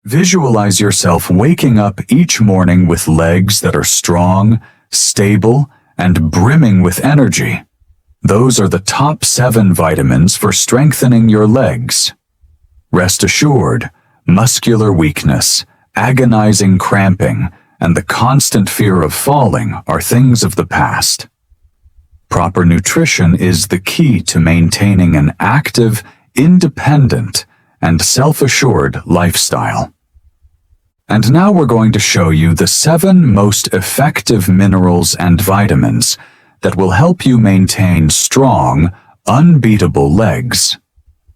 Visualize yourself waking up each morning with legs that are strong, stable, and brimming with energy. Those are the top 7 vitamins for strengthening your legs. Rest assured, muscular weakness, agonizing cramping, and the constant fear of falling are things of the past. Proper nutrition is the key to maintaining an active, independent, and self-assured lifestyle. And now we're going to show you the 7 most effective minerals and vitamins that will help you maintain strong, unbeatable legs.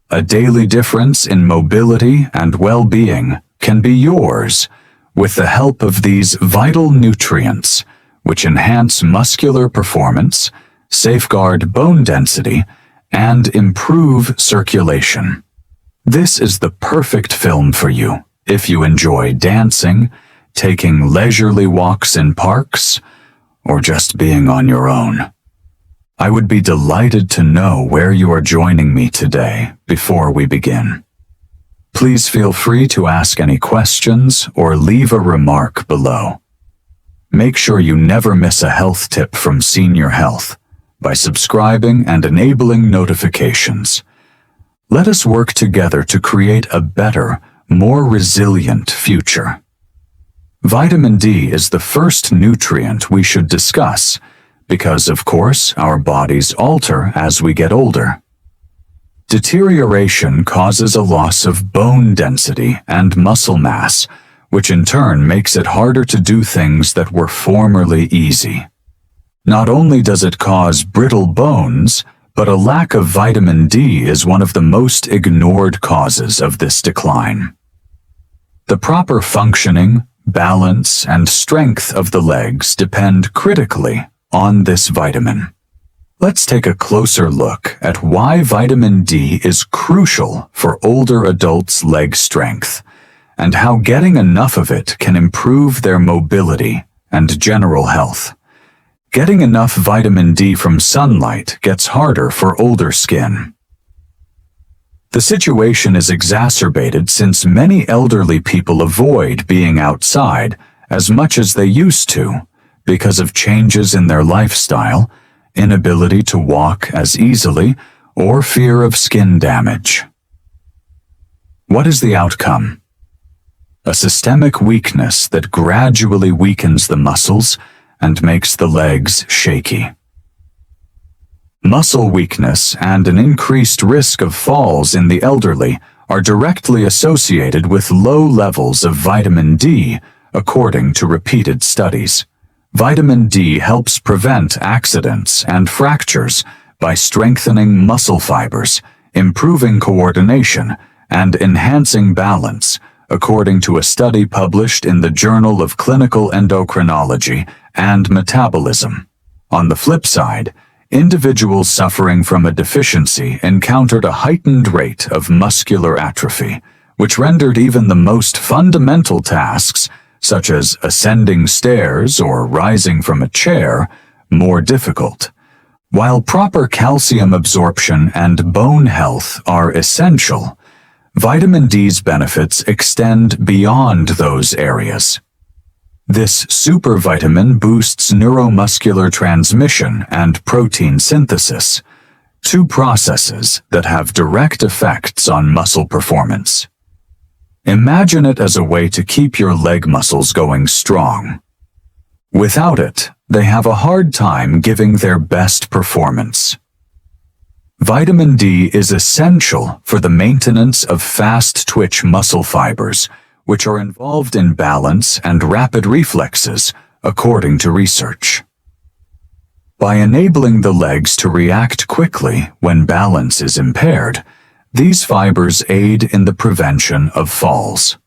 A daily difference in mobility and well-being can be yours with the help of these vital nutrients, which enhance muscular performance, safeguard bone density, and improve circulation. This is the perfect film for you if you enjoy dancing, taking leisurely walks in parks, or just being on your own. I would be delighted to know where you are joining me today before we begin. Please feel free to ask any questions or leave a remark below. Make sure you never miss a health tip from Senior Health by subscribing and enabling notifications. Let us work together to create a better, more resilient future. Vitamin D is the first nutrient we should discuss because, of course, our bodies alter as we get older. Deterioration causes a loss of bone density and muscle mass, which in turn makes it harder to do things that were formerly easy. Not only does it cause brittle bones, but a lack of vitamin D is one of the most ignored causes of this decline. The proper functioning, balance, and strength of the legs depend critically on this vitamin. Let's take a closer look at why vitamin D is crucial for older adults' leg strength, and how getting enough of it can improve their mobility and general health. Getting enough vitamin D from sunlight gets harder for older skin. The situation is exacerbated since many elderly people avoid being outside as much as they used to because of changes in their lifestyle, inability to walk as easily, or fear of skin damage. What is the outcome? A systemic weakness that gradually weakens the muscles and makes the legs shaky. Muscle weakness and an increased risk of falls in the elderly are directly associated with low levels of vitamin D, according to repeated studies. Vitamin D helps prevent accidents and fractures by strengthening muscle fibers, improving coordination, and enhancing balance, according to a study published in the Journal of Clinical Endocrinology and Metabolism. On the flip side, individuals suffering from a deficiency encountered a heightened rate of muscular atrophy, which rendered even the most fundamental tasks, such as ascending stairs or rising from a chair, more difficult. While proper calcium absorption and bone health are essential, vitamin D's benefits extend beyond those areas. This supervitamin boosts neuromuscular transmission and protein synthesis, 2 processes that have direct effects on muscle performance. Imagine it as a way to keep your leg muscles going strong. Without it, they have a hard time giving their best performance. Vitamin D is essential for the maintenance of fast-twitch muscle fibers, which are involved in balance and rapid reflexes, according to research. By enabling the legs to react quickly when balance is impaired, these fibers aid in the prevention of falls.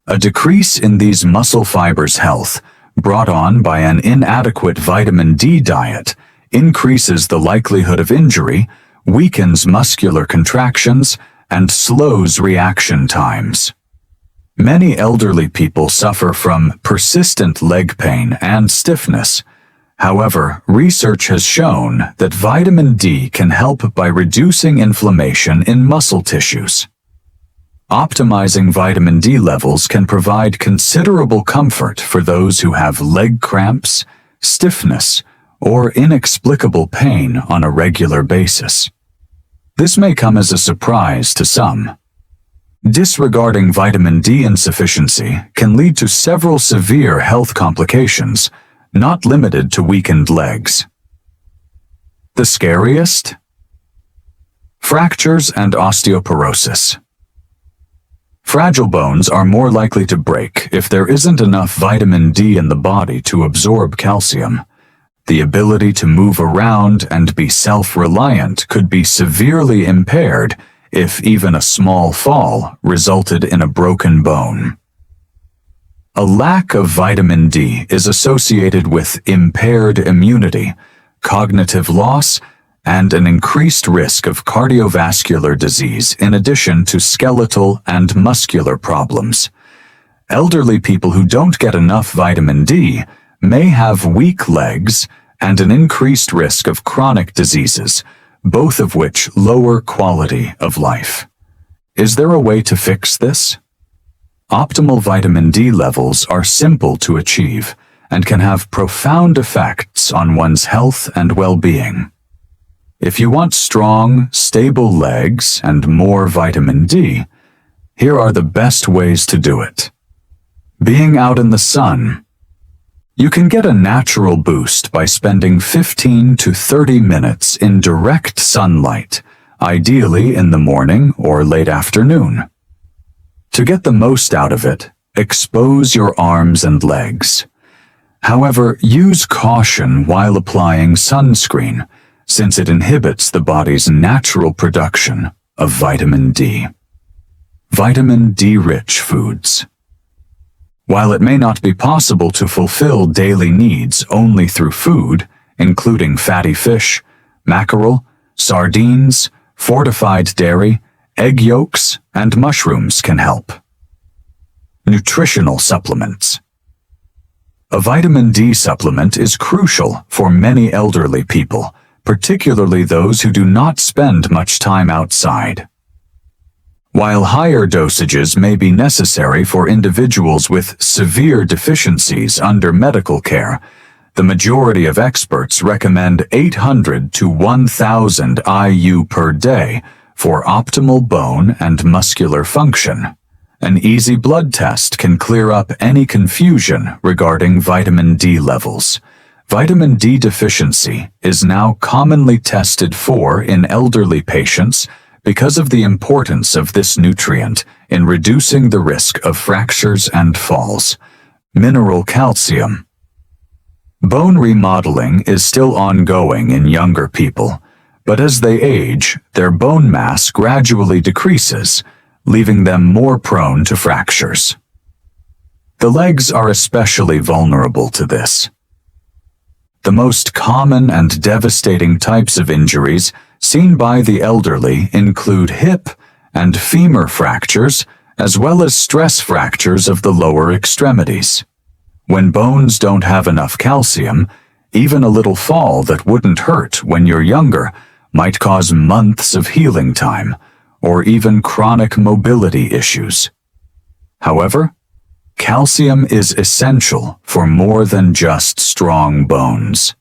A decrease in these muscle fibers' health, brought on by an inadequate vitamin D diet, increases the likelihood of injury, weakens muscular contractions, and slows reaction times. Many elderly people suffer from persistent leg pain and stiffness. However, research has shown that vitamin D can help by reducing inflammation in muscle tissues. Optimizing vitamin D levels can provide considerable comfort for those who have leg cramps, stiffness, or inexplicable pain on a regular basis. This may come as a surprise to some. Disregarding vitamin D insufficiency can lead to several severe health complications, not limited to weakened legs. The scariest? Fractures and osteoporosis. Fragile bones are more likely to break if there isn't enough vitamin D in the body to absorb calcium. The ability to move around and be self-reliant could be severely impaired if even a small fall resulted in a broken bone. A lack of vitamin D is associated with impaired immunity, cognitive loss, and an increased risk of cardiovascular disease in addition to skeletal and muscular problems. Elderly people who don't get enough vitamin D may have weak legs and an increased risk of chronic diseases, both of which lower quality of life. Is there a way to fix this? Optimal vitamin D levels are simple to achieve and can have profound effects on one's health and well-being. If you want strong, stable legs and more vitamin D, here are the best ways to do it. Being out in the sun. You can get a natural boost by spending 15 to 30 minutes in direct sunlight, ideally in the morning or late afternoon. To get the most out of it, expose your arms and legs. However, use caution while applying sunscreen, since it inhibits the body's natural production of vitamin D. Vitamin D-rich foods. While it may not be possible to fulfill daily needs only through food, including fatty fish, mackerel, sardines, fortified dairy, egg yolks, and mushrooms can help. Nutritional supplements. A vitamin D supplement is crucial for many elderly people, particularly those who do not spend much time outside. While higher dosages may be necessary for individuals with severe deficiencies under medical care, the majority of experts recommend 800 to 1,000 IU per day for optimal bone and muscular function. An easy blood test can clear up any confusion regarding vitamin D levels. Vitamin D deficiency is now commonly tested for in elderly patients because of the importance of this nutrient in reducing the risk of fractures and falls. Mineral calcium. Bone remodeling is still ongoing in younger people, but as they age, their bone mass gradually decreases, leaving them more prone to fractures. The legs are especially vulnerable to this. The most common and devastating types of injuries seen by the elderly include hip and femur fractures, as well as stress fractures of the lower extremities. When bones don't have enough calcium, even a little fall that wouldn't hurt when you're younger might cause months of healing time, or even chronic mobility issues. However, calcium is essential for more than just strong bones.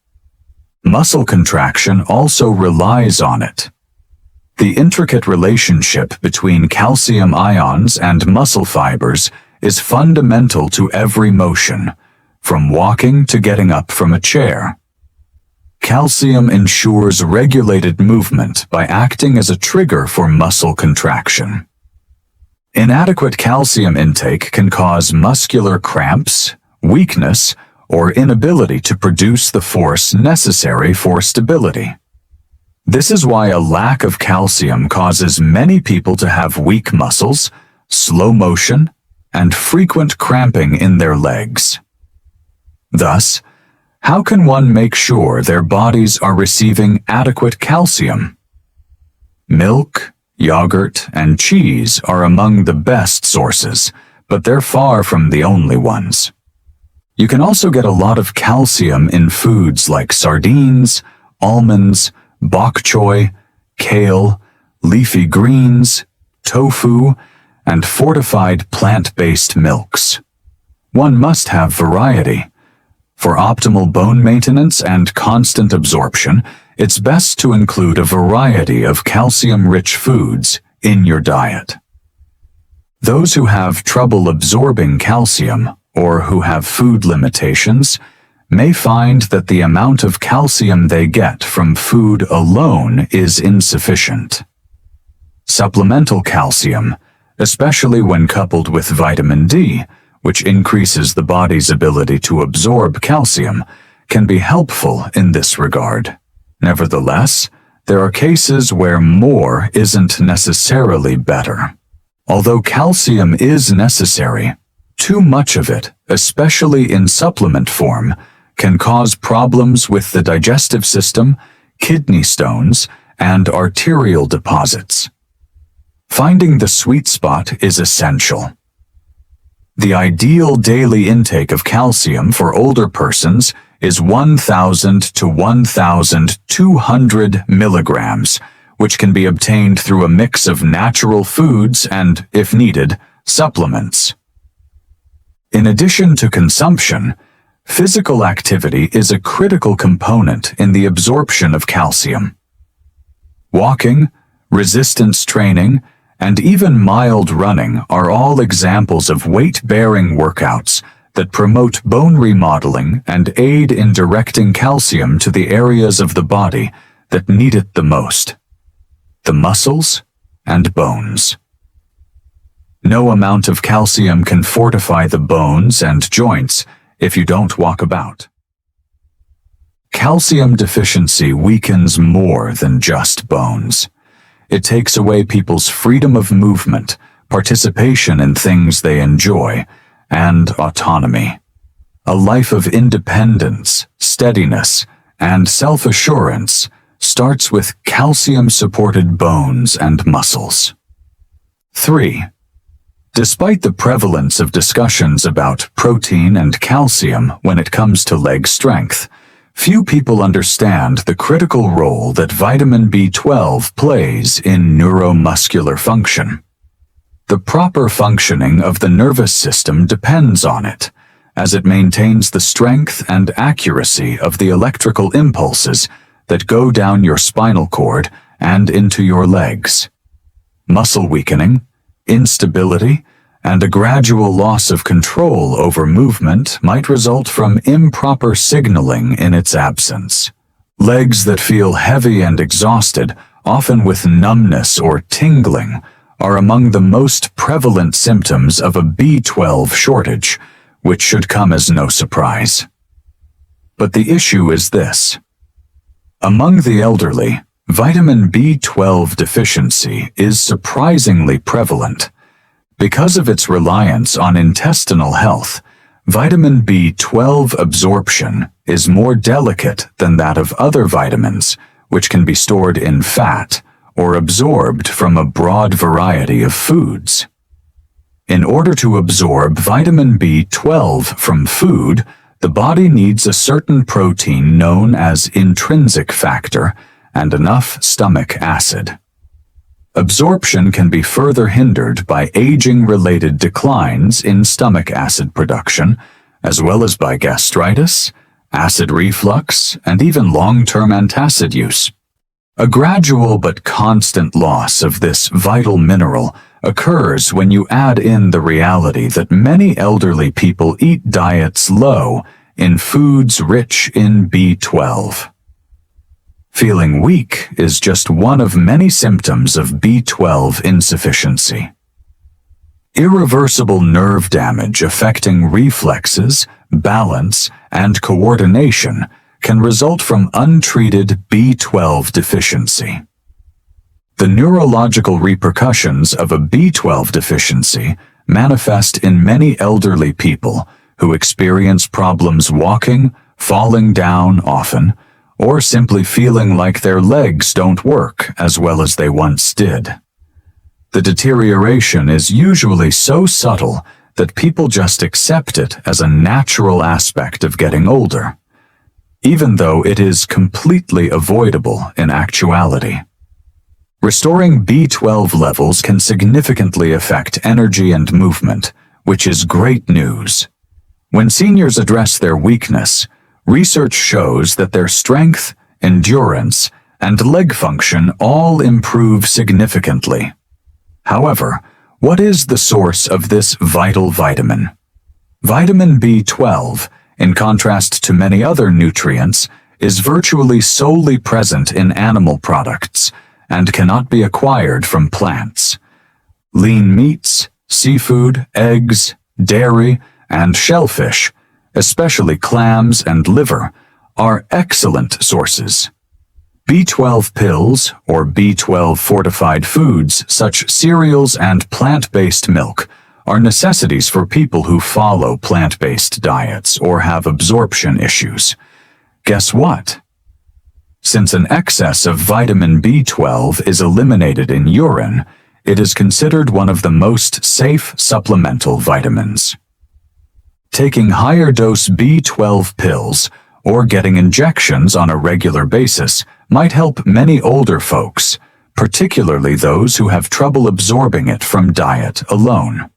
Muscle contraction also relies on it. The intricate relationship between calcium ions and muscle fibers is fundamental to every motion, from walking to getting up from a chair. Calcium ensures regulated movement by acting as a trigger for muscle contraction. Inadequate calcium intake can cause muscular cramps, weakness, or inability to produce the force necessary for stability. This is why a lack of calcium causes many people to have weak muscles, slow motion, and frequent cramping in their legs. Thus, how can one make sure their bodies are receiving adequate calcium? Milk, yogurt, and cheese are among the best sources, but they're far from the only ones. You can also get a lot of calcium in foods like sardines, almonds, bok choy, kale, leafy greens, tofu, and fortified plant-based milks. One must have variety. For optimal bone maintenance and constant absorption, it's best to include a variety of calcium-rich foods in your diet. Those who have trouble absorbing calcium or who have food limitations may find that the amount of calcium they get from food alone is insufficient. Supplemental calcium, especially when coupled with vitamin D, which increases the body's ability to absorb calcium, can be helpful in this regard. Nevertheless, there are cases where more isn't necessarily better. Although calcium is necessary, too much of it, especially in supplement form, can cause problems with the digestive system, kidney stones, and arterial deposits. Finding the sweet spot is essential. The ideal daily intake of calcium for older persons is 1,000 to 1,200 milligrams, which can be obtained through a mix of natural foods and, if needed, supplements. In addition to consumption, physical activity is a critical component in the absorption of calcium. Walking, resistance training, and even mild running are all examples of weight-bearing workouts that promote bone remodeling and aid in directing calcium to the areas of the body that need it the most: the muscles and bones. No amount of calcium can fortify the bones and joints if you don't walk about. Calcium deficiency weakens more than just bones. It takes away people's freedom of movement, participation in things they enjoy, and autonomy. A life of independence, steadiness, and self-assurance starts with calcium-supported bones and muscles. 3. Despite the prevalence of discussions about protein and calcium when it comes to leg strength, few people understand the critical role that vitamin B12 plays in neuromuscular function. The proper functioning of the nervous system depends on it, as it maintains the strength and accuracy of the electrical impulses that go down your spinal cord and into your legs. Muscle weakening, instability, and a gradual loss of control over movement might result from improper signaling in its absence. Legs that feel heavy and exhausted, often with numbness or tingling, are among the most prevalent symptoms of a B12 shortage, which should come as no surprise. But the issue is this. Among the elderly, vitamin B12 deficiency is surprisingly prevalent. Because of its reliance on intestinal health, vitamin B12 absorption is more delicate than that of other vitamins, which can be stored in fat or absorbed from a broad variety of foods. In order to absorb vitamin B12 from food, the body needs a certain protein known as intrinsic factor and enough stomach acid. Absorption can be further hindered by aging-related declines in stomach acid production, as well as by gastritis, acid reflux, and even long-term antacid use. A gradual but constant loss of this vital mineral occurs when you add in the reality that many elderly people eat diets low in foods rich in B12. Feeling weak is just one of many symptoms of B12 insufficiency. Irreversible nerve damage affecting reflexes, balance, and coordination can result from untreated B12 deficiency. The neurological repercussions of a B12 deficiency manifest in many elderly people who experience problems walking, falling down often, or simply feeling like their legs don't work as well as they once did. The deterioration is usually so subtle that people just accept it as a natural aspect of getting older, even though it is completely avoidable in actuality. Restoring B12 levels can significantly affect energy and movement, which is great news. When seniors address their weakness, research shows that their strength, endurance, and leg function all improve significantly. However, what is the source of this vital vitamin? Vitamin B12, in contrast to many other nutrients, is virtually solely present in animal products and cannot be acquired from plants. Lean meats, seafood, eggs, dairy, and shellfish, especially clams and liver, are excellent sources. B12 pills or B12 fortified foods such cereals and plant-based milk are necessities for people who follow plant-based diets or have absorption issues. Guess what? Since an excess of vitamin B12 is eliminated in urine, it is considered one of the most safe supplemental vitamins. Taking higher dose B12 pills or getting injections on a regular basis might help many older folks, particularly those who have trouble absorbing it from diet alone.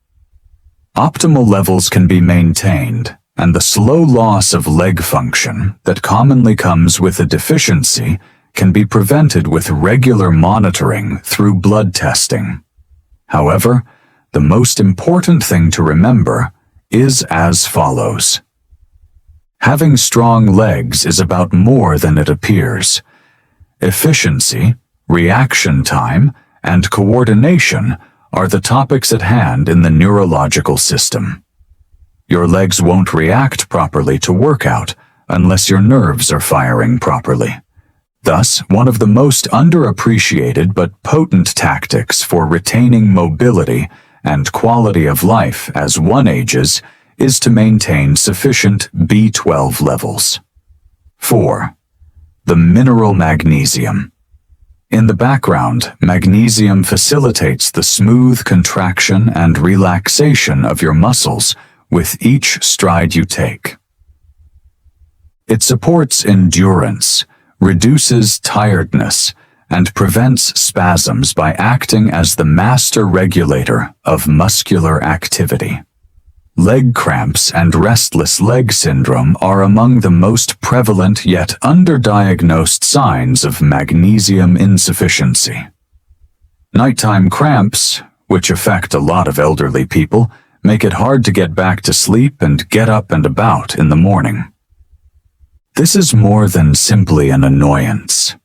Optimal levels can be maintained, and the slow loss of leg function that commonly comes with a deficiency can be prevented with regular monitoring through blood testing. However, the most important thing to remember is as follows. Having strong legs is about more than it appears. Efficiency, reaction time, and coordination are the topics at hand in the neurological system. Your legs won't react properly to workout unless your nerves are firing properly. Thus, one of the most underappreciated but potent tactics for retaining mobility and quality of life as one ages is to maintain sufficient B12 levels. 4. The mineral magnesium. In the background, magnesium facilitates the smooth contraction and relaxation of your muscles with each stride you take. It supports endurance, reduces tiredness, and prevents spasms by acting as the master regulator of muscular activity. Leg cramps and restless leg syndrome are among the most prevalent yet underdiagnosed signs of magnesium insufficiency. Nighttime cramps, which affect a lot of elderly people, make it hard to get back to sleep and get up and about in the morning. This is more than simply an annoyance.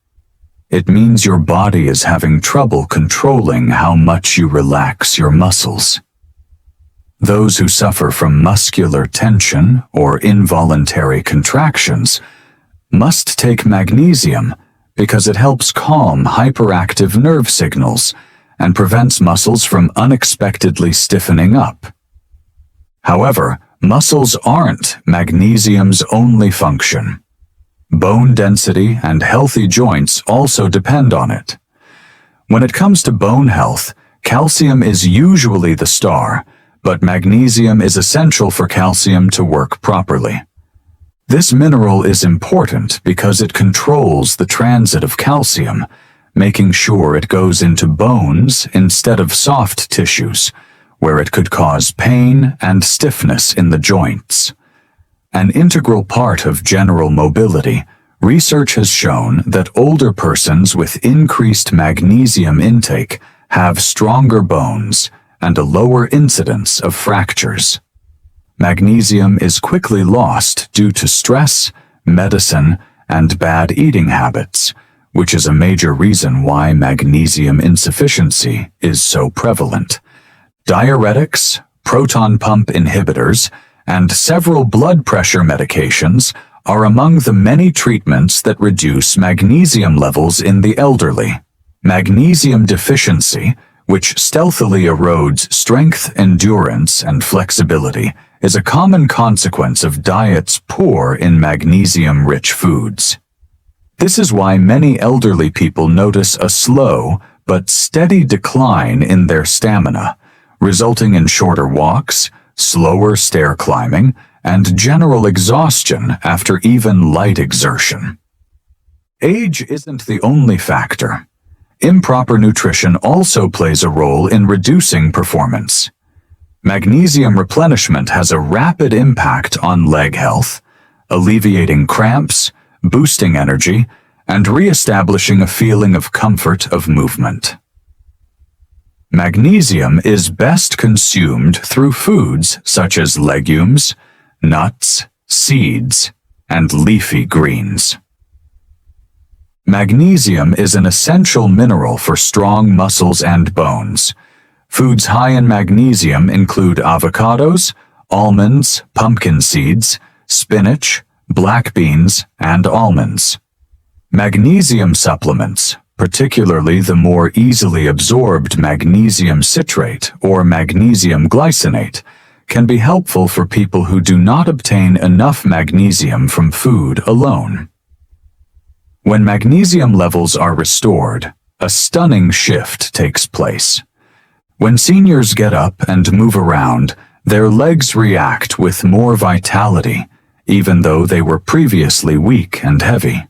It means your body is having trouble controlling how much you relax your muscles. Those who suffer from muscular tension or involuntary contractions must take magnesium because it helps calm hyperactive nerve signals and prevents muscles from unexpectedly stiffening up. However, muscles aren't magnesium's only function. Bone density and healthy joints also depend on it. When it comes to bone health, calcium is usually the star, but magnesium is essential for calcium to work properly. This mineral is important because it controls the transit of calcium, making sure it goes into bones instead of soft tissues, where it could cause pain and stiffness in the joints. An integral part of general mobility, research has shown that older persons with increased magnesium intake have stronger bones and a lower incidence of fractures. Magnesium is quickly lost due to stress, medicine, and bad eating habits, which is a major reason why magnesium insufficiency is so prevalent. Diuretics, proton pump inhibitors, and several blood pressure medications are among the many treatments that reduce magnesium levels in the elderly. Magnesium deficiency, which stealthily erodes strength, endurance, and flexibility, is a common consequence of diets poor in magnesium-rich foods. This is why many elderly people notice a slow but steady decline in their stamina, resulting in shorter walks, slower stair climbing, and general exhaustion after even light exertion. Age isn't the only factor. Improper nutrition also plays a role in reducing performance. Magnesium replenishment has a rapid impact on leg health, alleviating cramps, boosting energy, and re-establishing a feeling of comfort of movement. Magnesium is best consumed through foods such as legumes, nuts, seeds, and leafy greens. Magnesium is an essential mineral for strong muscles and bones. Foods high in magnesium include avocados, almonds, pumpkin seeds, spinach, black beans, and almonds. Magnesium supplements, particularly the more easily absorbed magnesium citrate or magnesium glycinate, can be helpful for people who do not obtain enough magnesium from food alone. When magnesium levels are restored, a stunning shift takes place. When seniors get up and move around, their legs react with more vitality, even though they were previously weak and heavy.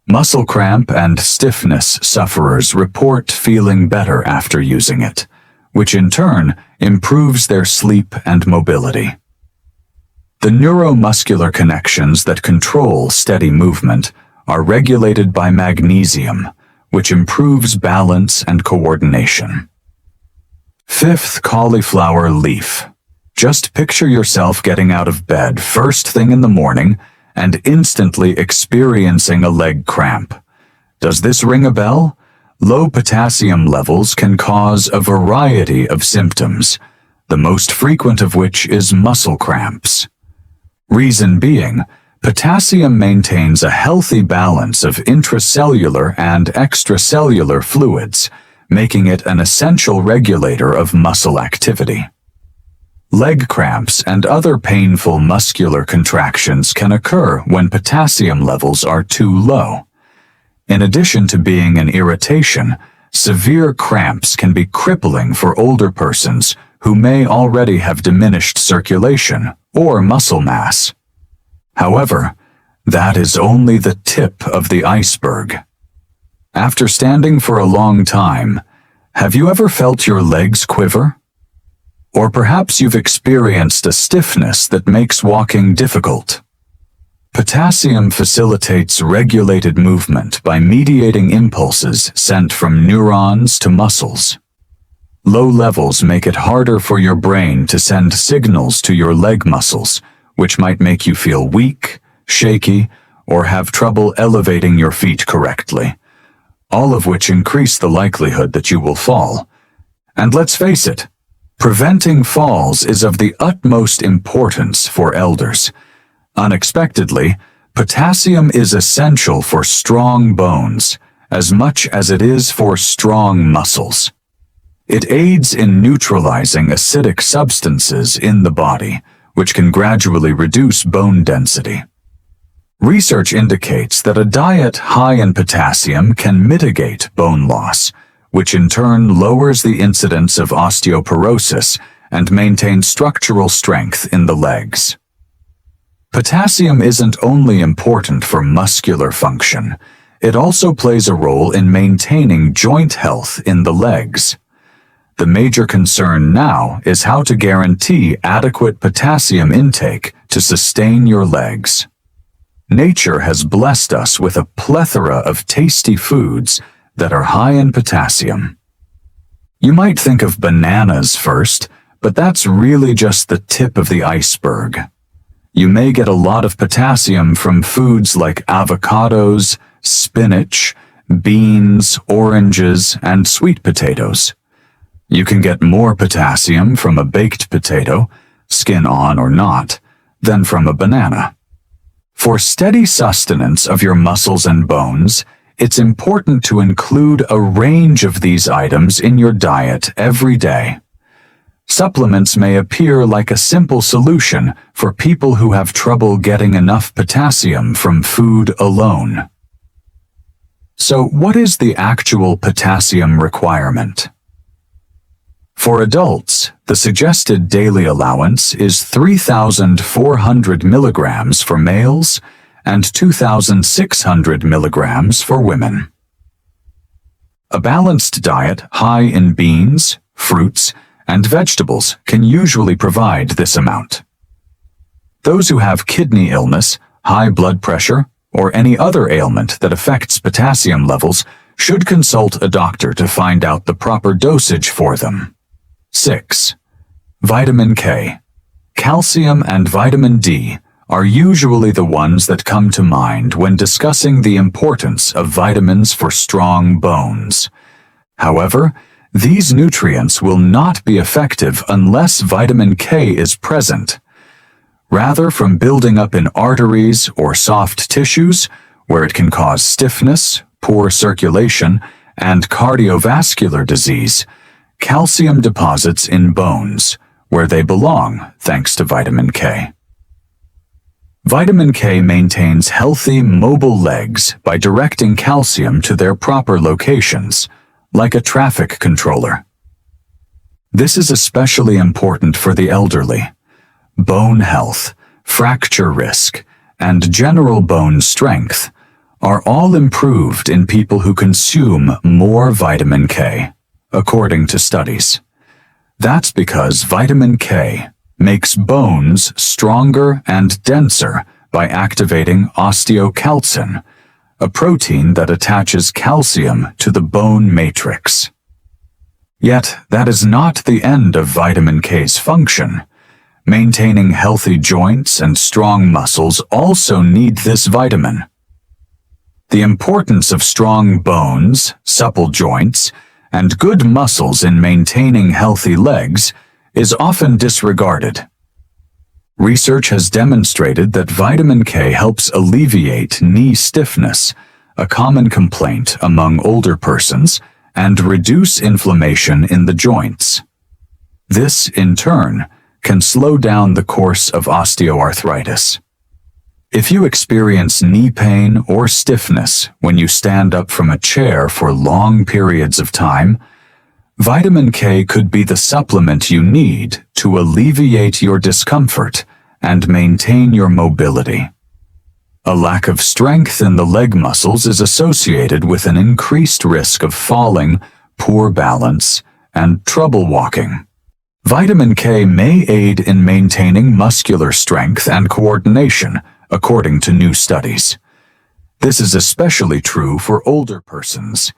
Muscle cramp and stiffness sufferers report feeling better after using it, which in turn improves their sleep and mobility. The neuromuscular connections that control steady movement are regulated by magnesium, which improves balance and coordination. Fifth, cauliflower leaf. Just picture yourself getting out of bed first thing in the morning and instantly experiencing a leg cramp. Does this ring a bell? Low potassium levels can cause a variety of symptoms, the most frequent of which is muscle cramps. Reason being, potassium maintains a healthy balance of intracellular and extracellular fluids, making it an essential regulator of muscle activity. Leg cramps and other painful muscular contractions can occur when potassium levels are too low. In addition to being an irritation, severe cramps can be crippling for older persons who may already have diminished circulation or muscle mass. However, that is only the tip of the iceberg. After standing for a long time, have you ever felt your legs quiver? Or perhaps you've experienced a stiffness that makes walking difficult. Potassium facilitates regulated movement by mediating impulses sent from neurons to muscles. Low levels make it harder for your brain to send signals to your leg muscles, which might make you feel weak, shaky, or have trouble elevating your feet correctly, all of which increase the likelihood that you will fall. And let's face it, preventing falls is of the utmost importance for elders. Unexpectedly, potassium is essential for strong bones as much as it is for strong muscles. It aids in neutralizing acidic substances in the body, which can gradually reduce bone density. Research indicates that a diet high in potassium can mitigate bone loss, which in turn lowers the incidence of osteoporosis and maintains structural strength in the legs. Potassium isn't only important for muscular function, it also plays a role in maintaining joint health in the legs. The major concern now is how to guarantee adequate potassium intake to sustain your legs. Nature has blessed us with a plethora of tasty foods that are high in potassium. You might think of bananas first, but that's really just the tip of the iceberg. You may get a lot of potassium from foods like avocados, spinach, beans, oranges, and sweet potatoes. You can get more potassium from a baked potato, skin on or not, than from a banana. For steady sustenance of your muscles and bones, it's important to include a range of these items in your diet every day. Supplements may appear like a simple solution for people who have trouble getting enough potassium from food alone. So, what is the actual potassium requirement? For adults, the suggested daily allowance is 3,400 milligrams for males and 2,600 milligrams for women. A balanced diet high in beans, fruits, and vegetables can usually provide this amount. Those who have kidney illness, high blood pressure, or any other ailment that affects potassium levels should consult a doctor to find out the proper dosage for them. 6. Vitamin K. Calcium and vitamin D are usually the ones that come to mind when discussing the importance of vitamins for strong bones. However, these nutrients will not be effective unless vitamin K is present. Rather, from building up in arteries or soft tissues, where it can cause stiffness, poor circulation, and cardiovascular disease, calcium deposits in bones, where they belong thanks to vitamin K. Vitamin K maintains healthy, mobile legs by directing calcium to their proper locations, like a traffic controller. This is especially important for the elderly. Bone health, fracture risk, and general bone strength are all improved in people who consume more vitamin K, according to studies. That's because vitamin K makes bones stronger and denser by activating osteocalcin, a protein that attaches calcium to the bone matrix. Yet, that is not the end of vitamin K's function. Maintaining healthy joints and strong muscles also need this vitamin. The importance of strong bones, supple joints, and good muscles in maintaining healthy legs is often disregarded. Research has demonstrated that vitamin K helps alleviate knee stiffness, a common complaint among older persons, and reduce inflammation in the joints. This, in turn, can slow down the course of osteoarthritis. If you experience knee pain or stiffness when you stand up from a chair for long periods of time, vitamin K could be the supplement you need to alleviate your discomfort and maintain your mobility. A lack of strength in the leg muscles is associated with an increased risk of falling, poor balance, and trouble walking. Vitamin K may aid in maintaining muscular strength and coordination, according to new studies. This is especially true for older persons.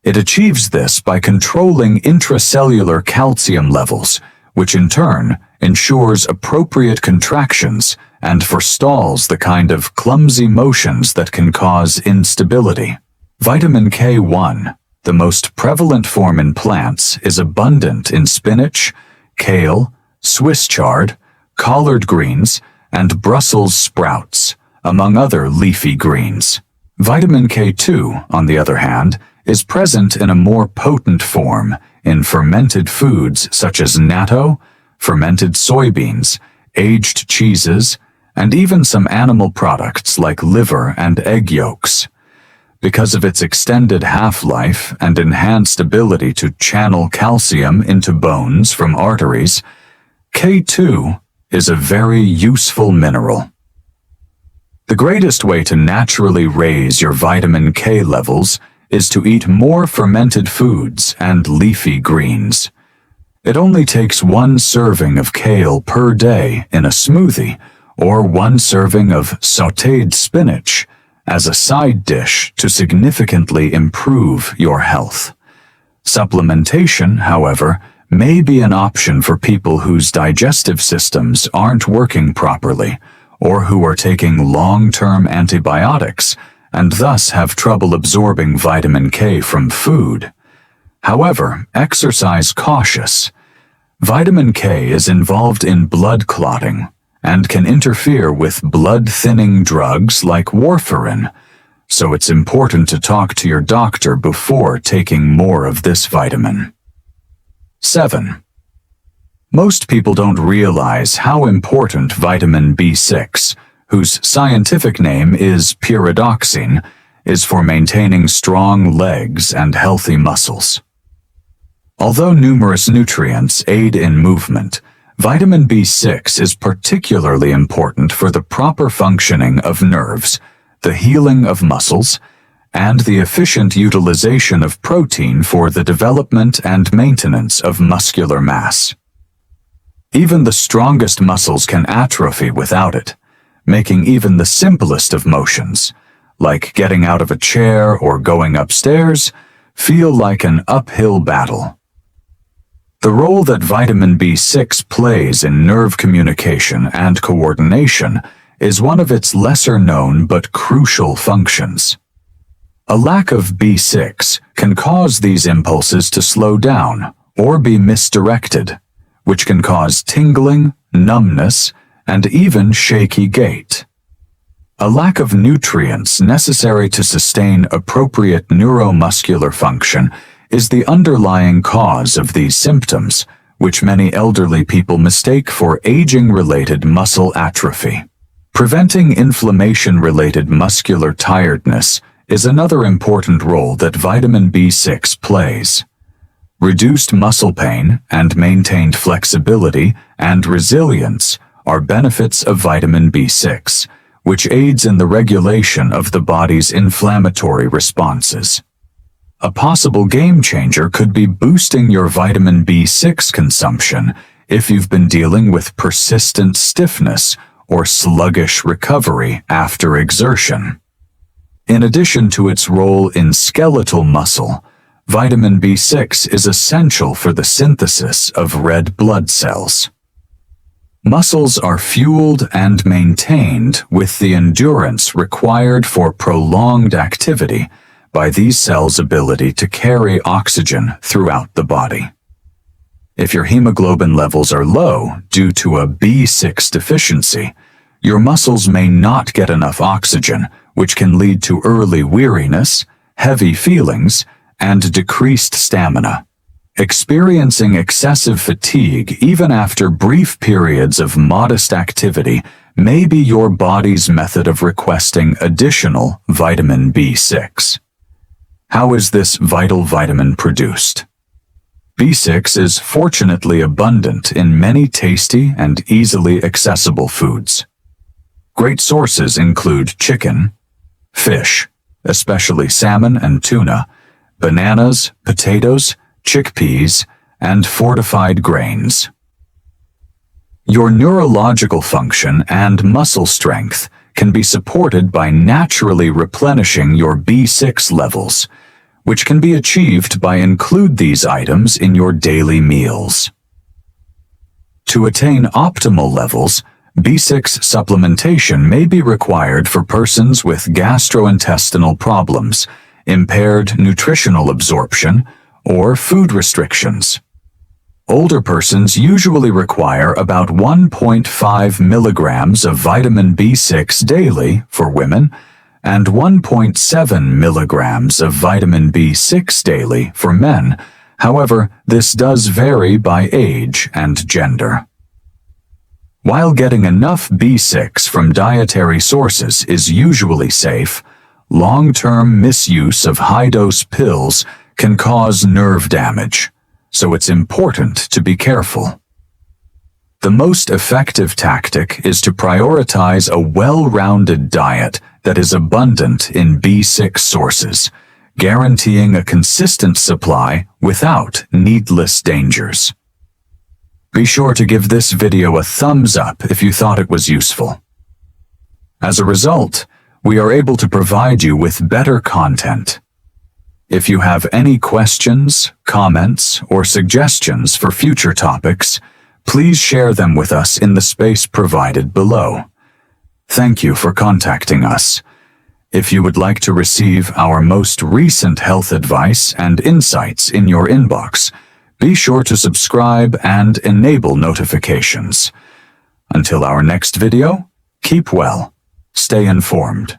It achieves this by controlling intracellular calcium levels, which in turn ensures appropriate contractions and forestalls the kind of clumsy motions that can cause instability. Vitamin K1, the most prevalent form in plants, is abundant in spinach, kale, Swiss chard, collard greens, and Brussels sprouts, among other leafy greens. Vitamin K2, on the other hand, is present in a more potent form in fermented foods such as natto, fermented soybeans, aged cheeses, and even some animal products like liver and egg yolks. Because of its extended half-life and enhanced ability to channel calcium into bones from arteries, K2 is a very useful mineral. The greatest way to naturally raise your vitamin K levels is to eat more fermented foods and leafy greens. It only takes 1 serving of kale per day in a smoothie or 1 serving of sautéed spinach as a side dish to significantly improve your health. Supplementation, however, may be an option for people whose digestive systems aren't working properly or who are taking long-term antibiotics and thus have trouble absorbing vitamin K from food. However, exercise cautious. Vitamin K is involved in blood clotting and can interfere with blood-thinning drugs like warfarin, so it's important to talk to your doctor before taking more of this vitamin. 7. Most people don't realize how important vitamin B6, whose scientific name is pyridoxine, is for maintaining strong legs and healthy muscles. Although numerous nutrients aid in movement, vitamin B6 is particularly important for the proper functioning of nerves, the healing of muscles, and the efficient utilization of protein for the development and maintenance of muscular mass. Even the strongest muscles can atrophy without it, making even the simplest of motions, like getting out of a chair or going upstairs, feel like an uphill battle. The role that vitamin B6 plays in nerve communication and coordination is one of its lesser-known but crucial functions. A lack of B6 can cause these impulses to slow down or be misdirected, which can cause tingling, numbness, and even shaky gait. A lack of nutrients necessary to sustain appropriate neuromuscular function is the underlying cause of these symptoms, which many elderly people mistake for aging-related muscle atrophy. Preventing inflammation-related muscular tiredness is another important role that vitamin B6 plays. Reduced muscle pain and maintained flexibility and resilience are benefits of vitamin B6, which aids in the regulation of the body's inflammatory responses. A possible game changer could be boosting your vitamin B6 consumption if you've been dealing with persistent stiffness or sluggish recovery after exertion. In addition to its role in skeletal muscle, vitamin B6 is essential for the synthesis of red blood cells. Muscles are fueled and maintained with the endurance required for prolonged activity by these cells' ability to carry oxygen throughout the body. If your hemoglobin levels are low due to a B6 deficiency, your muscles may not get enough oxygen, which can lead to early weariness, heavy feelings, and decreased stamina. Experiencing excessive fatigue even after brief periods of modest activity may be your body's method of requesting additional vitamin B6. How is this vital vitamin produced? B6 is fortunately abundant in many tasty and easily accessible foods. Great sources include chicken, fish, especially salmon and tuna, bananas, potatoes, chickpeas, and fortified grains. Your neurological function and muscle strength can be supported by naturally replenishing your B6 levels, which can be achieved by include these items in your daily meals. To attain optimal levels, B6 supplementation may be required for persons with gastrointestinal problems, impaired nutritional absorption, or food restrictions. Older persons usually require about 1.5 milligrams of vitamin B6 daily for women and 1.7 milligrams of vitamin B6 daily for men. However, this does vary by age and gender. While getting enough B6 from dietary sources is usually safe, long-term misuse of high-dose pills can cause nerve damage, so it's important to be careful. The most effective tactic is to prioritize a well-rounded diet that is abundant in B6 sources, guaranteeing a consistent supply without needless dangers. Be sure to give this video a thumbs up if you thought it was useful. As a result, we are able to provide you with better content. If you have any questions, comments, or suggestions for future topics, please share them with us in the space provided below. Thank you for contacting us. If you would like to receive our most recent health advice and insights in your inbox, be sure to subscribe and enable notifications. Until our next video, keep well, stay informed.